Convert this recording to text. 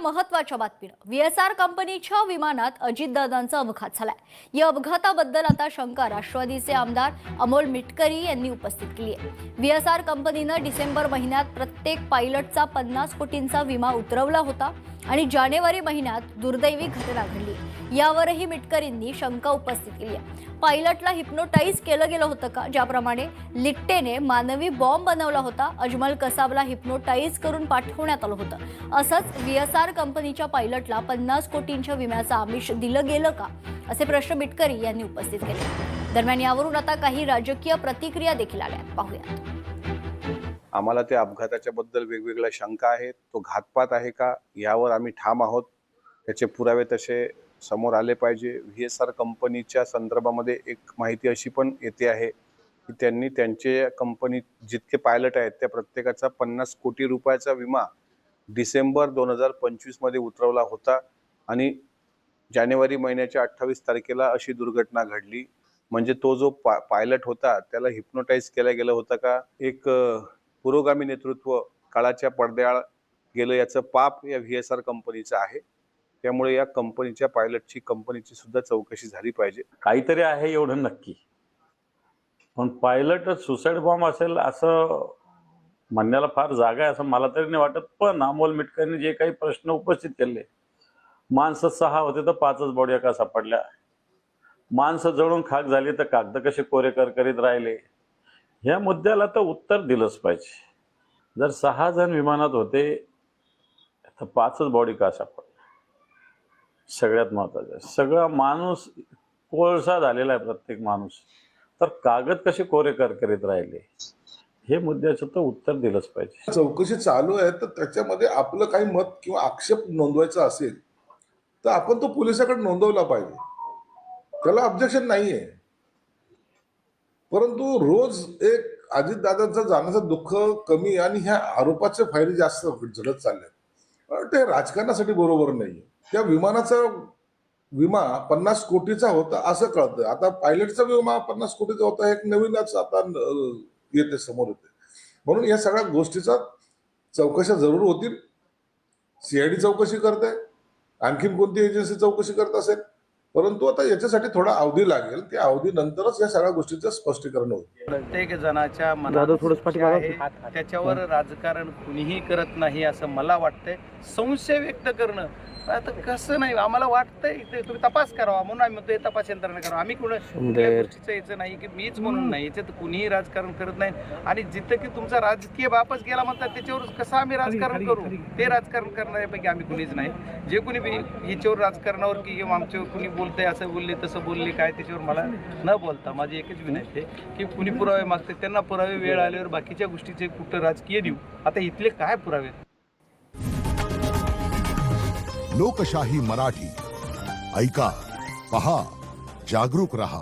महत्त्वाच्या बातमीनं व्हीएसआर कंपनीच्या विमानात अजितदादांचा अपघात झालाय। या अपघाताबद्दल आता शंका राष्ट्रवादीचे आमदार अमोल मिटकरी यांनी उपस्थित केली आहे। व्हीएसआर कंपनीनं डिसेंबर महिन्यात प्रत्येक पायलटचा 50 कोटींचा विमा उतरवला होता आणि जानेवारी महिन्यात दुर्दैवी घटना घडली। यावरही मिटकरींनी शंका उपस्थित केली आहे। पायलटला हिप्नोटाइज केलं गेलं होतं का? ज्याप्रमाणे लिट्टेने मानवी बॉम्ब बनवला होता, अजमल कसाबला हिप्नोटाइज करून पाठवण्यात आलं होतं। असंच व्हीएसआर कंपनीच्या पायलटला 50 कोटींच्या विम्याचं आमिष दिलं गेलं का, असे प्रश्न मिटकरी यांनी उपस्थित केले। दरम्यान यावरून आता काही राजकीय प्रतिक्रिया देखील आल्या, पाहूयात। आम्हाला त्या अपघाताच्या बद्दल वेगवेगळ्या शंका आहेत। तो घातपात आहे का यावर आम्ही ठाम आहोत। त्याचे पुरावे तसे समोर आले पाहिजे। व्हीएसआर कंपनीच्या संदर्भामध्ये एक माहिती अशी पण येते आहे की त्यांनी त्यांचे कंपनी जितके पायलट आहेत त्या प्रत्येकाचा 50 कोटी रुपयाचा विमा डिसेंबर 2025 मध्ये उतरवला होता आणि जानेवारी महिन्याच्या 28 तारखेला अशी दुर्घटना घडली। म्हणजे तो जो पायलट होता त्याला हिप्नोटाइज केला गेलं होतं का? एक पुरोगामी नेतृत्व काळाच्या पडद्याआड गेलं याचं पाप या व्हीएसआर कंपनीचं आहे। त्यामुळे या कंपनीच्या पायलटची कंपनीची सुद्धा चौकशी झाली पाहिजे। काहीतरी आहे एवढं नक्की, पण पायलट सुसाईड बॉम्ब असेल असं म्हणण्याला फार जागा आहे असं मला तरी नाही वाटत। पण अमोल मिटकरींनी जे काही प्रश्न उपस्थित केले, माणसं 6 होते तर 5च बॉड्या का सापडल्या, माणसं जळून खाक झाली तर कागद कसे कोरे करीत राहिले, ह्या मुद्द्याला तर उत्तर दिलंच पाहिजे। जर 6 जण विमानात होते तर 5च बॉडी का सापडल्या? सगळ्यात महत्त्वाचं, सगळा माणूस कोळसा झालेला आहे प्रत्येक माणूस, तर कागद कसे कोरे करीत राहिले, हे मुद्द्याचं तर उत्तर दिलंच पाहिजे। चौकशी चालू आहे, तर त्याच्यामध्ये आपलं काही मत किंवा आक्षेप नोंदवायचा असेल तर आपण तो पोलिसाकडे नोंदवला पाहिजे, त्याला ऑब्जेक्शन नाहीये। परंतु रोज एक अजितदादांचं जाण्याचं दुःख कमी आणि ह्या आरोपाचे फायदे जास्त झडत चालले, ते राजकारणासाठी बरोबर नाही। त्या विमानाचा विमा 50 कोटीचा होता असं कळतं। आता पायलटचा विमा 50 कोटीचा होता, एक नवीनच आता येते समोर येते। म्हणून या सगळ्या गोष्टीचा चौकशा जरूर होतील। सीआयडी चौकशी करते, आणखीन कोणती एजन्सी चौकशी करत असेल, परंतु आता याच्यासाठी थोडा अवधी लागेल। त्या अवधीनंतरच या सगळ्या गोष्टीचं स्पष्टीकरण होईल। प्रत्येक जणाच्या मनात आहे त्याच्यावर राजकारण कुणीही करत नाही असं मला वाटतंय। संशय व्यक्त करणं आता कसं नाही, आम्हाला वाटतंय तुम्ही तपास करावा म्हणून आम्ही म्हणतो तपास यंत्रणा करावा। आम्ही कुठल्या गोष्टीचं यायचं नाही की मीच म्हणून नाही, याच्यात कुणीही राजकारण करत नाही। आणि जिथं की तुमचा राजकीय बापच गेला म्हणतात त्याच्यावर कसं आम्ही राजकारण करू? ते राजकारण करणाऱ्यापैकी आम्ही कुणीच नाही। जे कुणी याच्यावर राजकारणावर की आमच्यावर कुणी बोलतंय, असं बोलले तसं बोलले काय, त्याच्यावर मला न बोलता माझी एकच विनंती आहे की कुणी पुरावे मागते त्यांना पुरावे वेळ आल्यावर बाकीच्या गोष्टीचे कुठं राजकीय देऊ। आता इथले काय पुरावे? लोकशाही मराठी ऐका, पहा, जागरूक रहा।